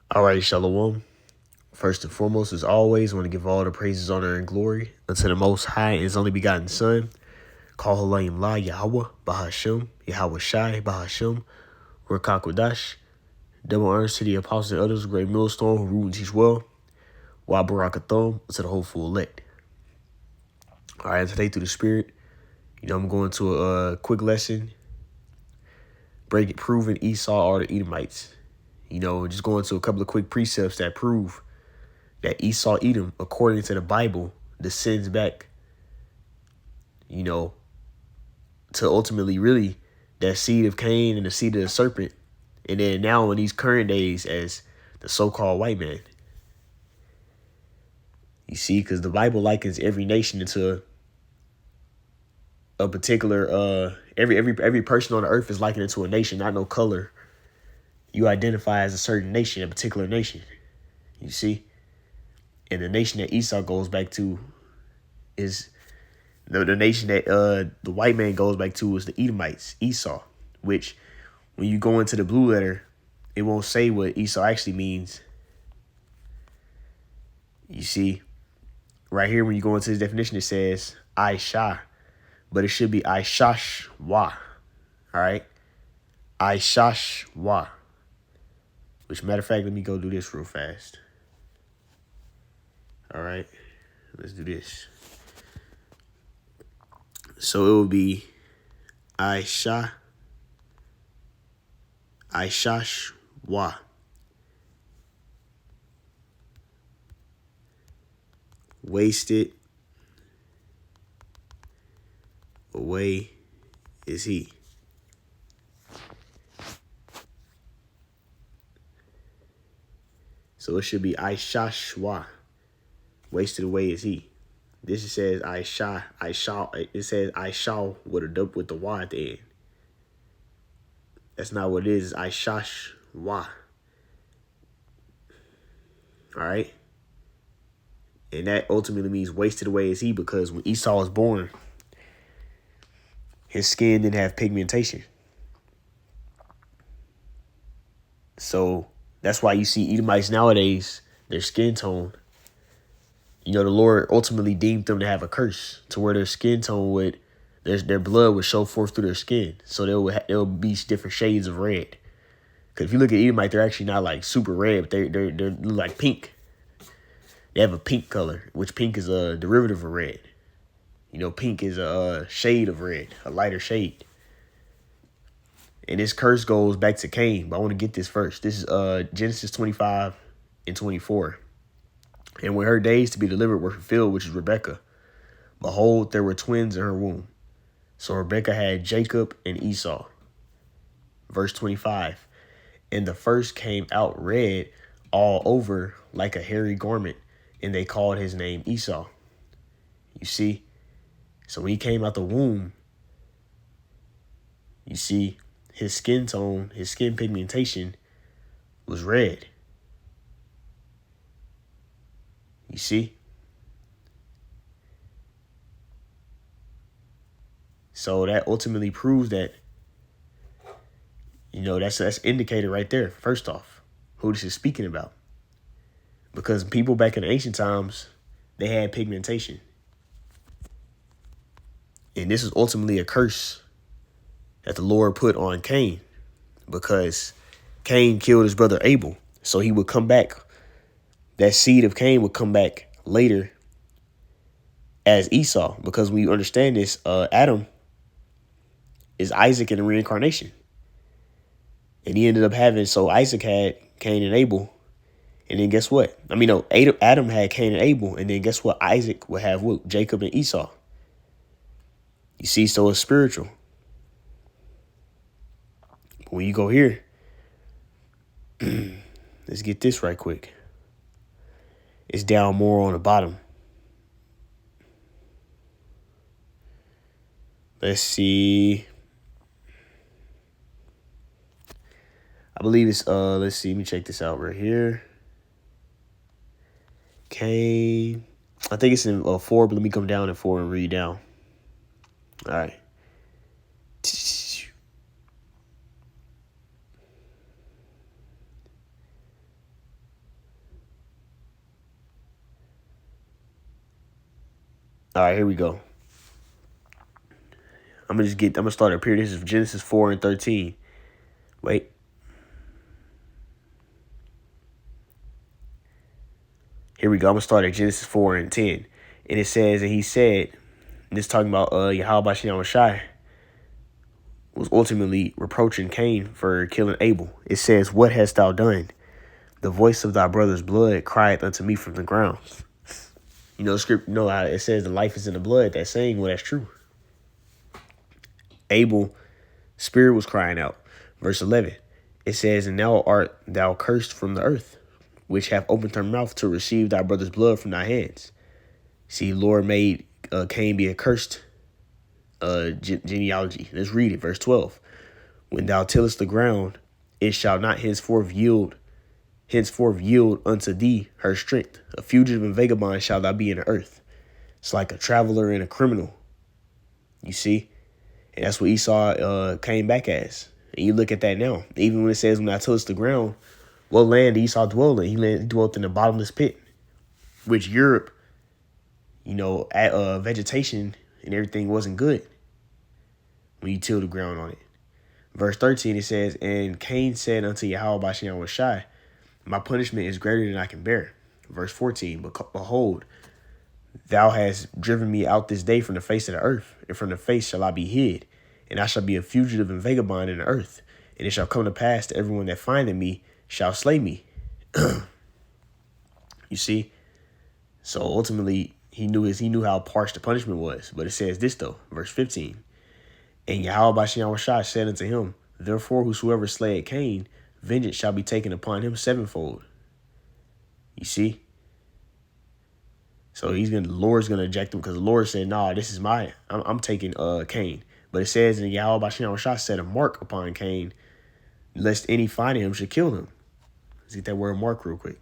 All right, Shalom. First and foremost, as always, I want to give all the praises, honor, and glory unto the Most High and His only begotten Son. Call Halayim La Yahweh, Bahashem, Yahweh Shai, Bahashem, Rakakwadash. Double honors to the apostles and others, great millstone who rule and teach well. Wa Barakathon, to the hopeful elect. All right, today through the Spirit, I'm going to a quick lesson, proving Esau are the Edomites. Just going to a couple of quick precepts that prove that Esau Edom, according to the Bible, descends back, to ultimately really that seed of Cain and the seed of the serpent. And then now in these current days as the so-called white man. You see, because the Bible likens every nation into a particular, every person on the earth is likened into a nation, not no color. You identify as a certain nation, a particular nation. You see? And the nation that Esau goes back to is the nation that the white man goes back to is the Edomites, Esau, which when you go into the blue letter, it won't say what Esau actually means. You see, right here when you go into the definition, it says Aisha, but it should be Aishashwa. All right, Aishashwa. Which, matter of fact, let me go do this real fast. All right, let's do this. So it will be Aishashwa. Wasted away is he. So it should be Aishashwa. Wasted away is he. This it says Aisha. It says Aisha with the Y at the end. That's not what it is. It's Aishashwa. All right. And that ultimately means wasted away is he, because when Esau was born, his skin didn't have pigmentation. So that's why you see Edomites nowadays, their skin tone, the Lord ultimately deemed them to have a curse to where their skin tone would, their blood would show forth through their skin. So there will be different shades of red. Because if you look at Edomite, they're actually not like super red, but they're like pink. They have a pink color, which pink is a derivative of red. Pink is a shade of red, a lighter shade. And this curse goes back to Cain, but I want to get this first. This is Genesis 25 and 24. And when her days to be delivered were fulfilled, which is Rebekah, behold, there were twins in her womb. So Rebekah had Jacob and Esau. Verse 25. And the first came out red all over like a hairy garment, and they called his name Esau. You see? So when he came out the womb, you see, his skin tone, his skin pigmentation was red. You see? So that ultimately proves that, that's indicated right there, first off, who this is speaking about. Because people back in the ancient times, they had pigmentation. And this is ultimately a curse that the Lord put on Cain, because Cain killed his brother Abel. So he would come back. That seed of Cain would come back later as Esau, because we understand this, Adam is Isaac in the reincarnation. And he ended up so Isaac had Cain and Abel. And then guess what? Adam had Cain and Abel. And then guess what? Isaac would have Jacob and Esau. You see, so it's spiritual. But when you go here, let's get this right quick. It's down more on the bottom. Let's see. I believe it's, let's see. Let me check this out right here. Cain. I think it's in 4, but let me come down in 4 and read down. All right. All right, here we go. I'm gonna start up here. This is Genesis 4 and 13. Wait. Here we go. I'm gonna start at Genesis 4 and 10. And it says, and he said, and this talking about Yahweh Shem Shai was ultimately reproaching Cain for killing Abel. It says, "What hast thou done? The voice of thy brother's blood crieth unto me from the ground." You know, the script, you know how it says the life is in the blood. That's saying, well, that's true. Abel's spirit was crying out. Verse 11, it says, "And now art thou cursed from the earth, which hath opened her mouth to receive thy brother's blood from thy hands." See, Lord made Cain be a cursed genealogy. Let's read it. Verse 12, "When thou tillest the ground, it shall not henceforth yield unto thee her strength. A fugitive and vagabond shall thou be in the earth." It's like a traveler and a criminal. You see? And that's what Esau came back as. And you look at that now. Even when it says, "When thou tillest the ground," what land did Esau dwell in? He dwelt in the bottomless pit, which Europe, you know, vegetation and everything wasn't good when you till the ground on it. Verse 13, it says, "And Cain said unto Yahweh Bashan Shai, my punishment is greater than I can bear." Verse 14, "Behold, thou hast driven me out this day from the face of the earth, and from the face shall I be hid, and I shall be a fugitive and vagabond in the earth. And it shall come to pass that everyone that findeth me shall slay me." You see? So ultimately, he knew how harsh the punishment was. But it says this though, verse 15, "And Yahweh Bashan Shai said unto him, Therefore whosoever slayeth Cain, vengeance shall be taken upon him sevenfold." You see? So the Lord's gonna eject him because the Lord said, "Nah, this is I'm taking Cain." But it says, "And Yahweh Bashan Shai set a mark upon Cain, lest any finding him should kill him." Let's get that word mark real quick.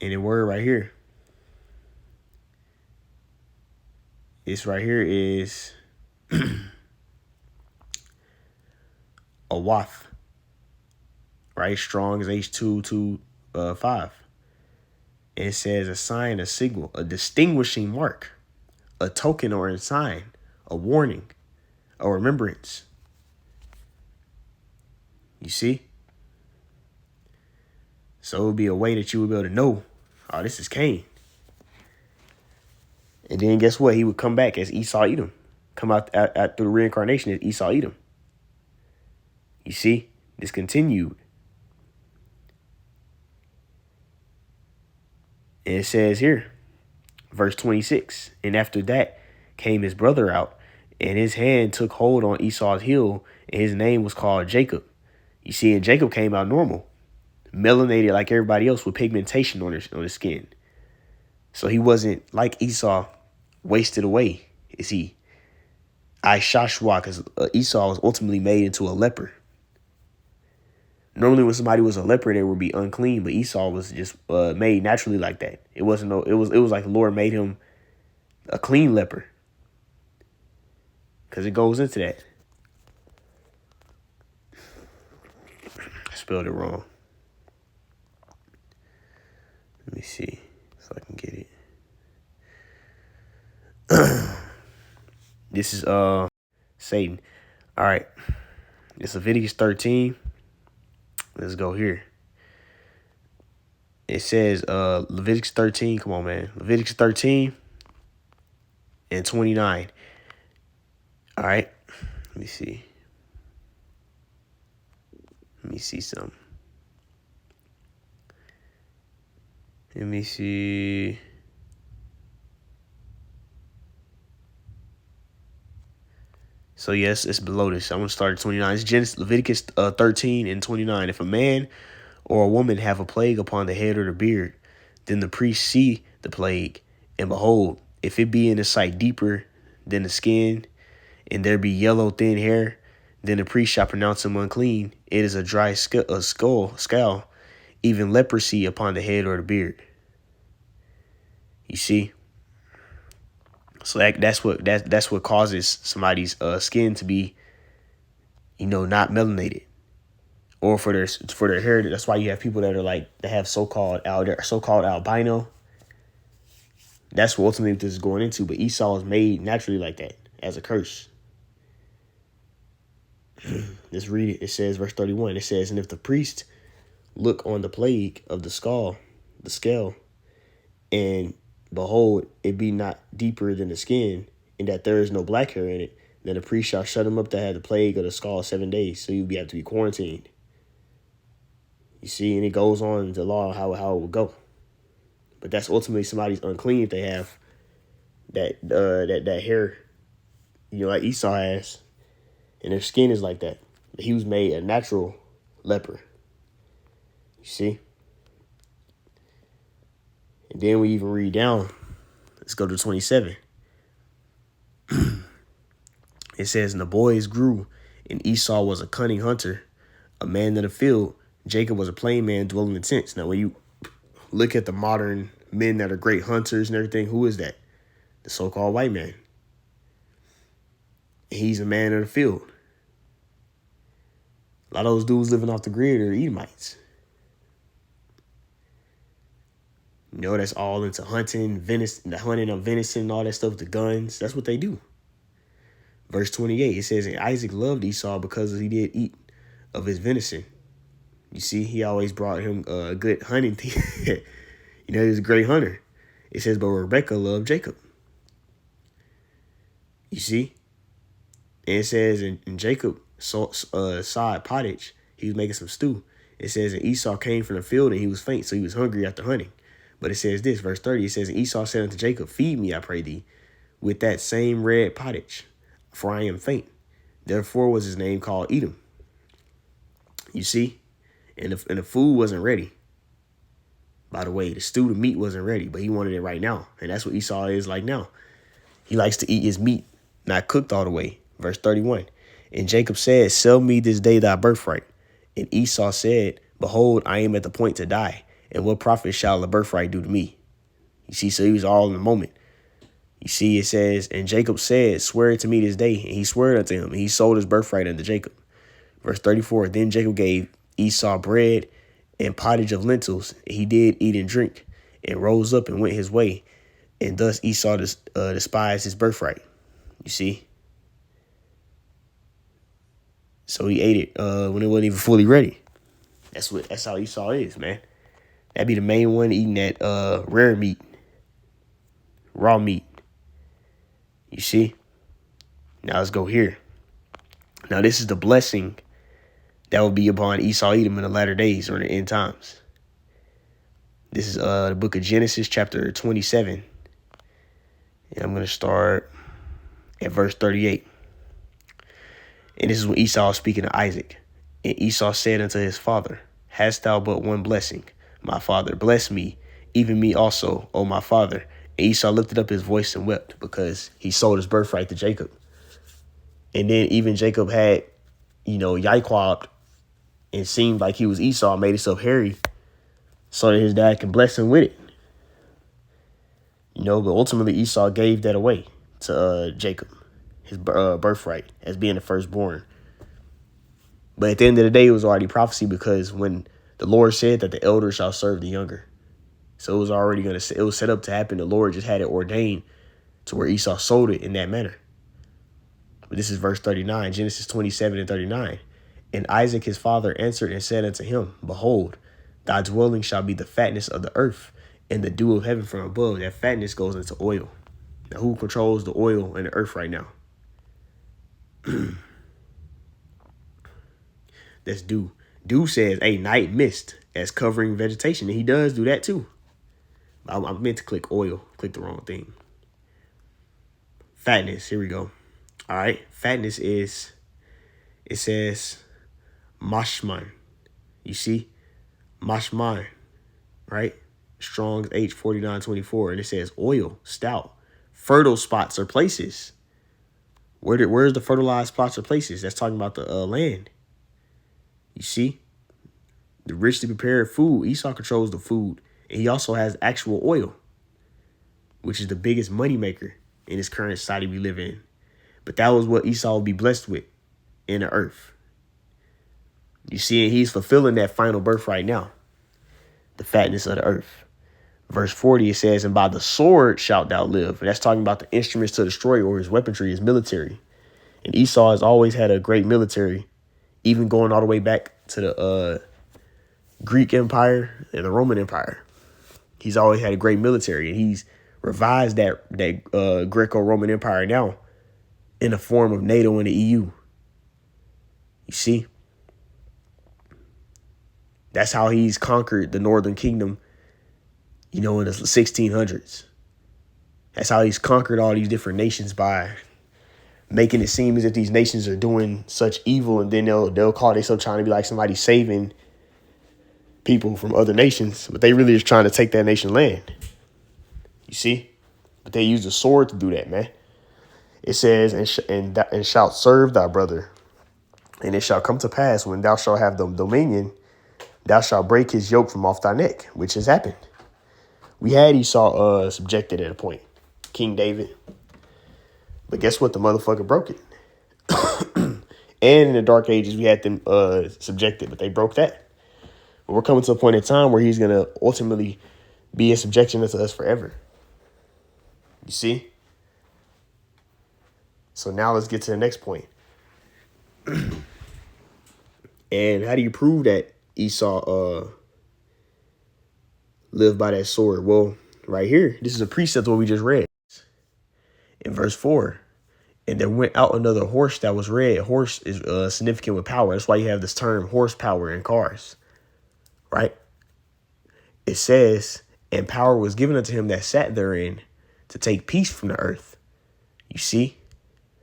And the word right here, this right here is a wath, right? Strong is H225. And it says a sign, a signal, a distinguishing mark, a token or a sign, a warning, a remembrance. You see? So it would be a way that you would be able to know, oh, this is Cain. And then guess what? He would come back as Esau Edom. Come out through the reincarnation as Esau Edom. You see? This continued. And it says here, verse 26, "And after that came his brother out, and his hand took hold on Esau's heel, and his name was called Jacob." You see, and Jacob came out normal, melanated like everybody else with pigmentation on his skin. So he wasn't like Esau, wasted away. Is he? Shashua, because Esau was ultimately made into a leper. Normally, when somebody was a leper, they would be unclean, but Esau was just made naturally like that. It was like the Lord made him a clean leper, because it goes into that. I spelled it wrong. Let me see if I can get it. This is Satan. All right. It's Leviticus 13. Let's go here. It says Leviticus 13. Come on, man. Leviticus 13 and 29. All right. Let me see. Let me see something. Let me see. So yes, it's below this. I'm going to start at 29. It's Leviticus 13 and 29. "If a man or a woman have a plague upon the head or the beard, then the priest see the plague, and behold, if it be in the sight deeper than the skin, and there be yellow thin hair, then the priest shall pronounce him unclean. It is a dry scale, even leprosy upon the head or the beard." You see? So that's what causes somebody's skin to be, not melanated, or for their heritage. That's why you have people that are like that have so-called albino. That's what ultimately this is going into. But Esau is made naturally like that as a curse. Let's read it. It says, verse 31. It says, and if the priest look on the plague of the scale, and behold, it be not deeper than the skin, and that there is no black hair in it, then the priest shall shut him up that had the plague of the skull 7 days. So you'll have to be quarantined. You see, and it goes on the law how it will go. But that's ultimately somebody's unclean if they have that hair, like Esau has, and their skin is like that. He was made a natural leper. You see? And then we even read down. Let's go to 27. It says, and the boys grew, and Esau was a cunning hunter, a man of the field. Jacob was a plain man dwelling in tents. Now, when you look at the modern men that are great hunters and everything, who is that? The so-called white man. He's a man of the field. A lot of those dudes living off the grid are Edomites. That's all into hunting, venison, the hunting of venison, and all that stuff, the guns. That's what they do. Verse 28, it says, and Isaac loved Esau because he did eat of his venison. You see, he always brought him a good hunting thing. He was a great hunter. It says, but Rebekah loved Jacob. You see? And it says, and Jacob sawed pottage. He was making some stew. It says, and Esau came from the field and he was faint, so he was hungry after hunting. But it says this, verse 30, it says, and Esau said unto Jacob, feed me, I pray thee, with that same red pottage, for I am faint. Therefore was his name called Edom. You see? And the food wasn't ready. By the way, the stew, the meat wasn't ready, but he wanted it right now. And that's what Esau is like now. He likes to eat his meat, not cooked all the way. Verse 31. And Jacob said, sell me this day thy birthright. And Esau said, behold, I am at the point to die. And what profit shall the birthright do to me? You see, so he was all in the moment. You see, it says, and Jacob said, swear it to me this day. And he swore unto him, and he sold his birthright unto Jacob. Verse 34, then Jacob gave Esau bread and pottage of lentils. He did eat and drink, and rose up and went his way. And thus Esau despised his birthright. You see? So he ate it when it wasn't even fully ready. That's how Esau is, man. That'd be the main one eating that rare meat, raw meat. You see? Now let's go here. Now this is the blessing that will be upon Esau Edom in the latter days or in the end times. This is the book of Genesis, chapter 27. And I'm going to start at verse 38. And this is when Esau is speaking to Isaac. And Esau said unto his father, hast thou but one blessing? My father, bless me, even me also, O my father. And Esau lifted up his voice and wept because he sold his birthright to Jacob. And then even Jacob had, yiquabbed and seemed like he was Esau, made himself hairy so that his dad can bless him with it. But ultimately Esau gave that away to Jacob, his birthright, as being the firstborn. But at the end of the day, it was already prophecy because when the Lord said that the elder shall serve the younger. So it was already it was set up to happen. The Lord just had it ordained to where Esau sold it in that manner. But this is verse 39, Genesis 27 and 39. And Isaac his father answered and said unto him, behold, thy dwelling shall be the fatness of the earth and the dew of heaven from above. That fatness goes into oil. Now, who controls the oil in the earth right now? That's dew. Dew says a night mist as covering vegetation. And he does do that too. I meant to click oil. Click the wrong thing. Fatness. Here we go. All right. Fatness is, it says mashman. You see? Mashman. Right? Strong's H4924. And it says oil, stout, fertile spots or places. Where's the fertilized spots or places? That's talking about the land. You see? The richly prepared food. Esau controls the food. And he also has actual oil, which is the biggest moneymaker in this current society we live in. But that was what Esau would be blessed with in the earth. You see, he's fulfilling that final birth right now, the fatness of the earth. Verse 40, it says, and by the sword shalt thou live. And that's talking about the instruments to destroy, or his weaponry, his military. And Esau has always had a great military, even going all the way back to the Greek Empire and the Roman Empire. He's always had a great military, and he's revised that Greco-Roman Empire now in the form of NATO and the EU. You see? That's how he's conquered the Northern Kingdom, in the 1600s. That's how he's conquered all these different nations, by making it seem as if these nations are doing such evil, and then they'll call themselves trying to be like somebody saving people from other nations, but they really just trying to take that nation land. You see? But they use the sword to do that, man. It says, and shalt serve thy brother, and it shall come to pass when thou shalt have the dominion, thou shalt break his yoke from off thy neck, which has happened. We had Esau subjected at a point, King David. But guess what? The motherfucker broke it. And in the Dark Ages, we had them subjected, but they broke that. But we're coming to a point in time where he's going to ultimately be in subjection to us forever. You see? So now let's get to the next point. And how do you prove that Esau lived by that sword? Well, right here, this is a precept of what we just read. In verse 4, and there went out another horse that was red. Horse is significant with power. That's why you have this term horsepower in cars, right? It says, and power was given unto him that sat therein to take peace from the earth. You see?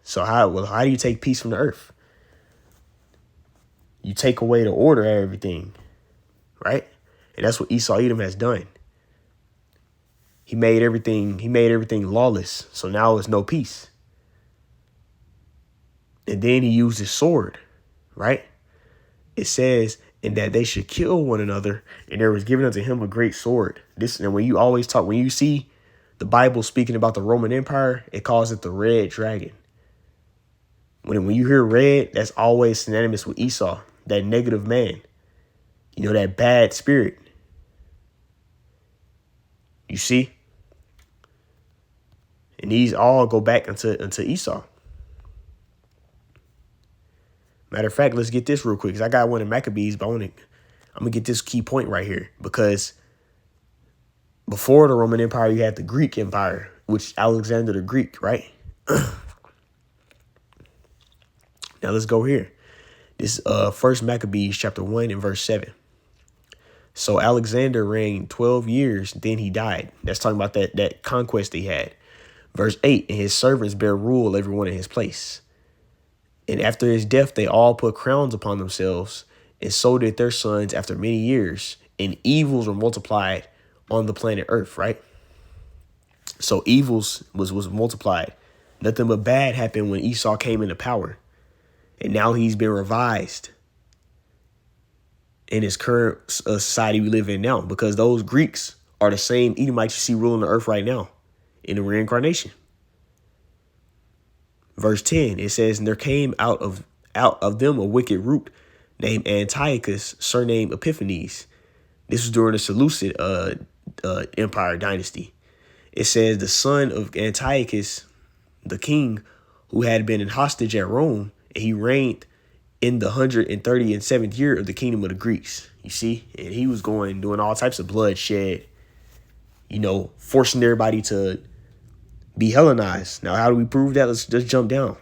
So how do you take peace from the earth? You take away the order of everything, right? And that's what Esau Edom has done. He made everything lawless. So now it's no peace. And then he used his sword, right? It says, and that they should kill one another, and there was given unto him a great sword. And when you see the Bible speaking about the Roman Empire, it calls it the red dragon. When you hear red, that's always synonymous with Esau, that negative man, that bad spirit. You see? And these all go back into Esau. Matter of fact, let's get this real quick, because I got one in Maccabees, but I'm going to get this key point right here, because before the Roman Empire, you had the Greek Empire, which Alexander the Greek, right? Now let's go here. This First Maccabees chapter 1 and verse 7. So Alexander reigned 12 years, then he died. That's talking about that conquest he had. Verse 8, and his servants bare rule everyone in his place. And after his death, they all put crowns upon themselves, and so did their sons after many years, and evils were multiplied on the planet Earth, right? So evils was multiplied. Nothing but bad happened when Esau came into power. And now he's been revised in his current society we live in now, because those Greeks are the same Edomites you see ruling the earth right now in the reincarnation. Verse 10, it says, and there came out of them a wicked root named Antiochus, surnamed Epiphanes. This was during the Seleucid Empire dynasty. It says the son of Antiochus, the king, who had been in hostage at Rome, and he reigned in the 137th year of the kingdom of the Greeks. You see, and he was doing all types of bloodshed, forcing everybody to be Hellenized. Now, how do we prove that? Let's just jump down.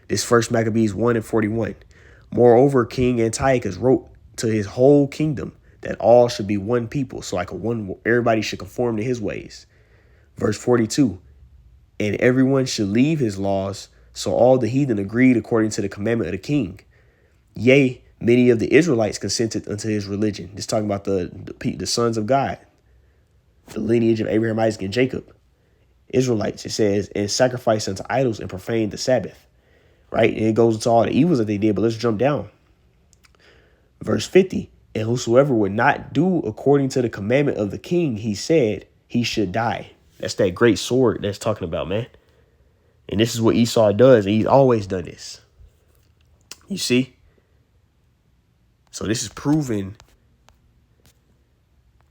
This First Maccabees 1 and 41. Moreover, King Antiochus wrote to his whole kingdom that all should be one people. So everybody should conform to his ways. Verse 42. And everyone should leave his laws. So all the heathen agreed according to the commandment of the king. Yea, many of the Israelites consented unto his religion. This talking about the sons of God, the lineage of Abraham, Isaac, and Jacob. Israelites, it says, and sacrifice unto idols and profane the Sabbath. Right? And it goes into all the evils that they did, but let's jump down. Verse 50, and whosoever would not do according to the commandment of the king, he said he should die. That's that great sword that's talking about, man. And this is what Esau does. And he's always done this. You see? So this is proving,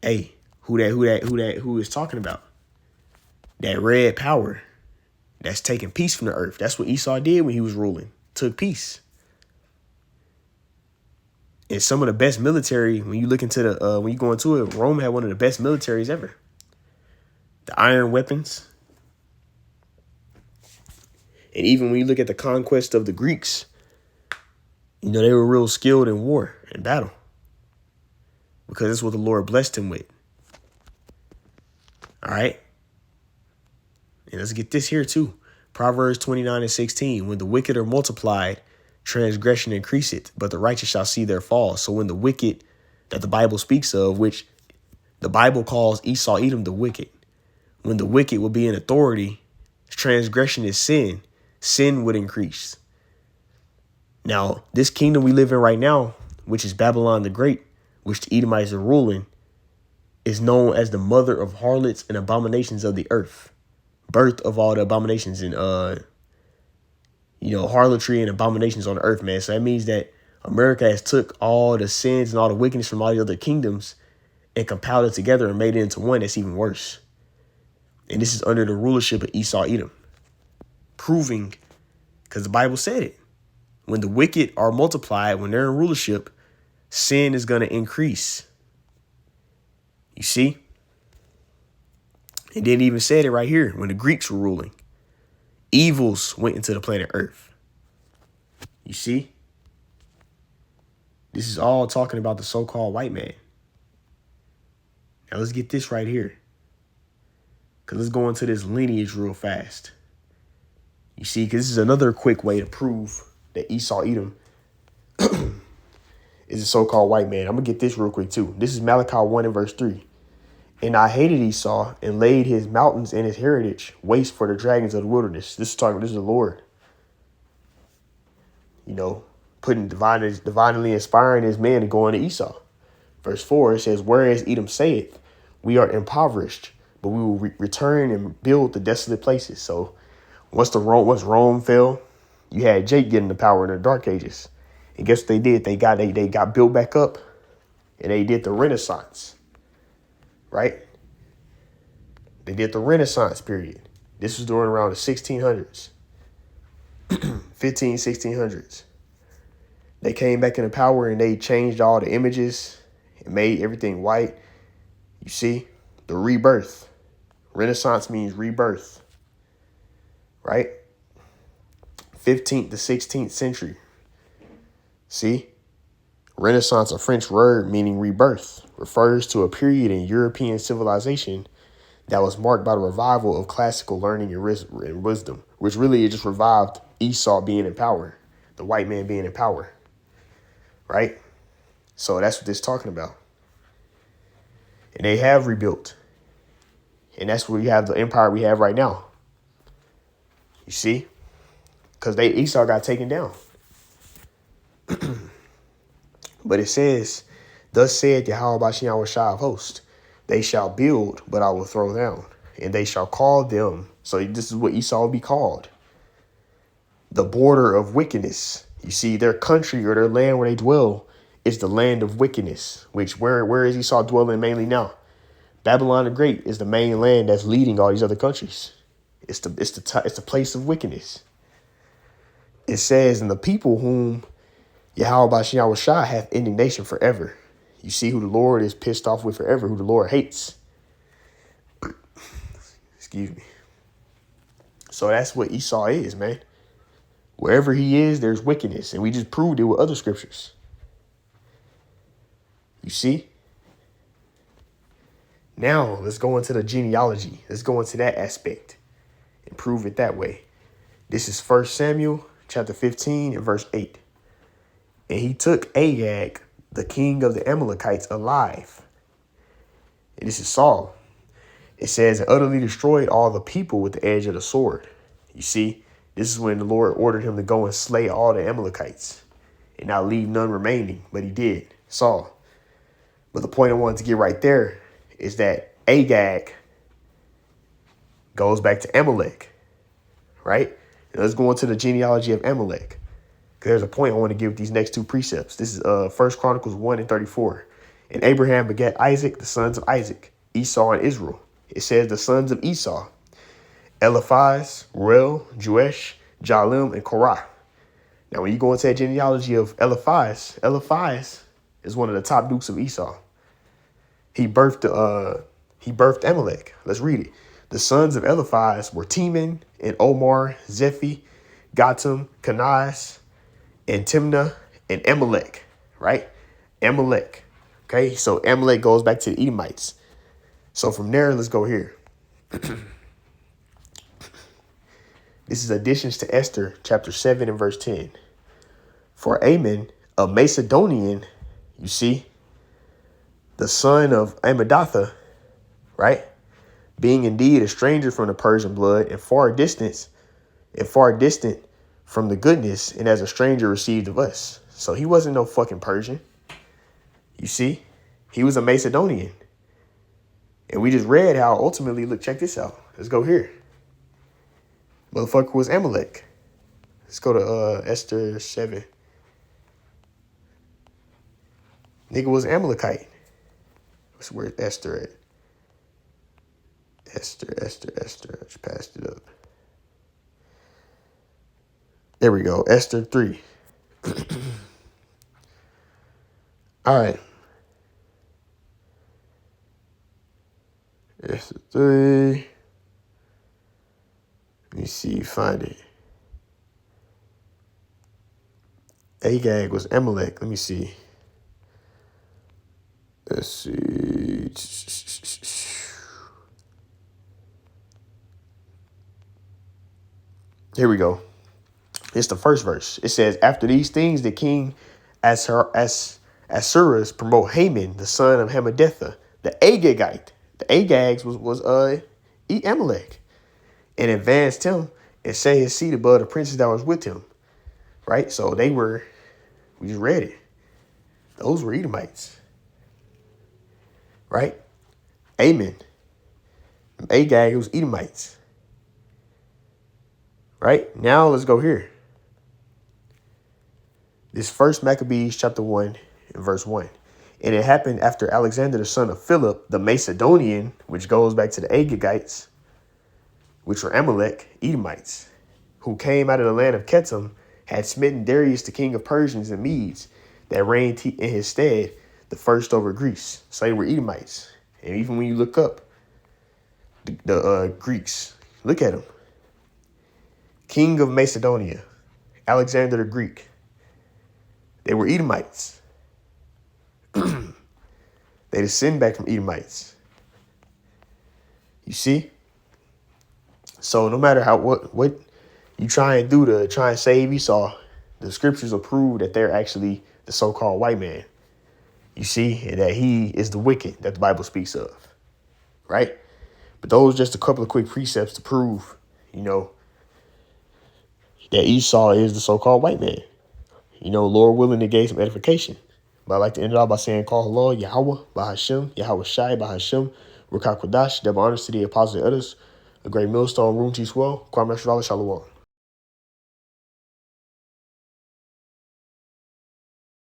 hey, who is talking about? That red power that's taking peace from the earth. That's what Esau did when he was ruling. Took peace. And some of the best military, when you look into when you go into it, Rome had one of the best militaries ever. The iron weapons. And even when you look at the conquest of the Greeks, you know, they were real skilled in war and battle. Because that's what the Lord blessed him with. All right. And let's get this here too. Proverbs 29:16. When the wicked are multiplied, transgression increaseth, but the righteous shall see their fall. So when the wicked that the Bible speaks of, which the Bible calls Esau, Edom, the wicked, when the wicked will be in authority, transgression is sin. Sin would increase. Now, this kingdom we live in right now, which is Babylon the Great, which the Edomites are ruling, is known as the mother of harlots and abominations of the earth. Birth of all the abominations and harlotry and abominations on the earth, man. So that means that America has took all the sins and all the wickedness from all the other kingdoms and compiled it together and made it into one that's even worse. And this is under the rulership of Esau, Edom. Proving, because the Bible said it, when the wicked are multiplied, when they're in rulership, sin is going to increase. You see? It didn't even say it right here when the Greeks were ruling. Evils went into the planet Earth. You see? This is all talking about the so-called white man. Now let's get this right here. Because let's go into this lineage real fast. You see, because this is another quick way to prove that Esau, Edom is a so-called white man. I'm going to get this real quick too. This is Malachi 1 and verse 3. And I hated Esau and laid his mountains and his heritage waste for the dragons of the wilderness. This is the Lord. You know, putting divinely inspiring his man to go into Esau. Verse 4, it says, whereas Edom saith, we are impoverished, but we will return and build the desolate places. So once Rome fell, you had Jake getting the power in the Dark Ages. And guess what they did? They got built back up and they did the Renaissance. Right? They did the Renaissance period. This was during around the 1600s, 1600s. They came back into power and they changed all the images and made everything white. You see, the rebirth. Renaissance means rebirth, right? 15th to 16th century. See? Renaissance, a French word meaning rebirth, refers to a period in European civilization that was marked by the revival of classical learning and wisdom, which really just revived Esau being in power, the white man being in power, right? So that's what this is talking about. And they have rebuilt. And that's where we have the empire we have right now. You see? Because Esau got taken down. But it says, thus said Yahweh Bashem Yahushua of hosts, they shall build, but I will throw down, and they shall call them. So this is what Esau will be called. The border of wickedness. You see, their country or their land where they dwell is the land of wickedness, which where is Esau dwelling mainly now? Babylon the Great is the main land that's leading all these other countries. It's the place of wickedness. It says, and the people whom Yahweh Bashem Yahushua hath indignation forever. You see who the Lord is pissed off with forever, who the Lord hates. Excuse me. So that's what Esau is, man. Wherever he is, there's wickedness. And we just proved it with other scriptures. You see? Now, let's go into the genealogy. Let's go into that aspect and prove it that way. This is 1 Samuel chapter 15 and verse 8. And he took Agag, the king of the Amalekites, alive. And this is Saul. It says, and utterly destroyed all the people with the edge of the sword. You see, this is when the Lord ordered him to go and slay all the Amalekites and not leave none remaining. But he did, Saul. But the point I wanted to get right there is that Agag goes back to Amalek, right? And let's go into the genealogy of Amalek. There's a point I want to give with these next two precepts. This is 1 Chronicles 1:34. And Abraham begat Isaac, the sons of Isaac, Esau and Israel. It says the sons of Esau, Eliphaz, Reuel, Jeush, Jalim, and Korah. Now, when you go into that genealogy of Eliphaz, Eliphaz is one of the top dukes of Esau. He birthed Amalek. Let's read it. The sons of Eliphaz were Teman and Omar, Zephi, Gatam, Kenaz, and Timnah, and Amalek, right? Amalek. Okay, so Amalek goes back to the Edomites. So from there, let's go here. This is additions to Esther, chapter 7 and verse 10. For Ammon, a Macedonian, you see, the son of Amadatha, right? Being indeed a stranger from the Persian blood and far distant from the goodness, and as a stranger received of us. So he wasn't no fucking Persian. You see, he was a Macedonian. And we just read how ultimately, look, check this out. Let's go here. Motherfucker was Amalek. Let's go to Esther 7. Nigga was Amalekite. Where's Esther at? Esther. I just passed it up. There we go. Esther 3. All right. Esther 3. Let me see. Find it. Agag was Amalek. Let me see. Let's see. Here we go. It's the first verse. It says, after these things, the king Ahasuerus promote Haman, the son of Hammedatha, the Agagite. The Agags was Amalek, and advanced him and set his seat above the princes that was with him. Right? So we just read it. Those were Edomites. Right? Amen. Agag was Edomites. Right? Now let's go here. This first Maccabees chapter 1 and verse 1. And it happened after Alexander, the son of Philip, the Macedonian, which goes back to the Agagites, which were Amalek, Edomites, who came out of the land of Chetam, had smitten Darius, the king of Persians and Medes, that reigned in his stead, the first over Greece. So they were Edomites. And even when you look up the Greeks, look at them. King of Macedonia, Alexander the Greek. They were Edomites. They descend back from Edomites. You see? So no matter what you try and do to try and save Esau, the scriptures will prove that they're actually the so-called white man. You see? And that he is the wicked that the Bible speaks of. Right? But those are just a couple of quick precepts to prove, that Esau is the so-called white man. Lord willing, to gain some edification. But I'd like to end it off by saying, call Allah, Yahweh, Bahashem, Yahweh Shai, Bahashem, Ruka Kodash, double honors to the apostles and others, a great millstone, room to swell, Kwam Nasrallah, Shalom.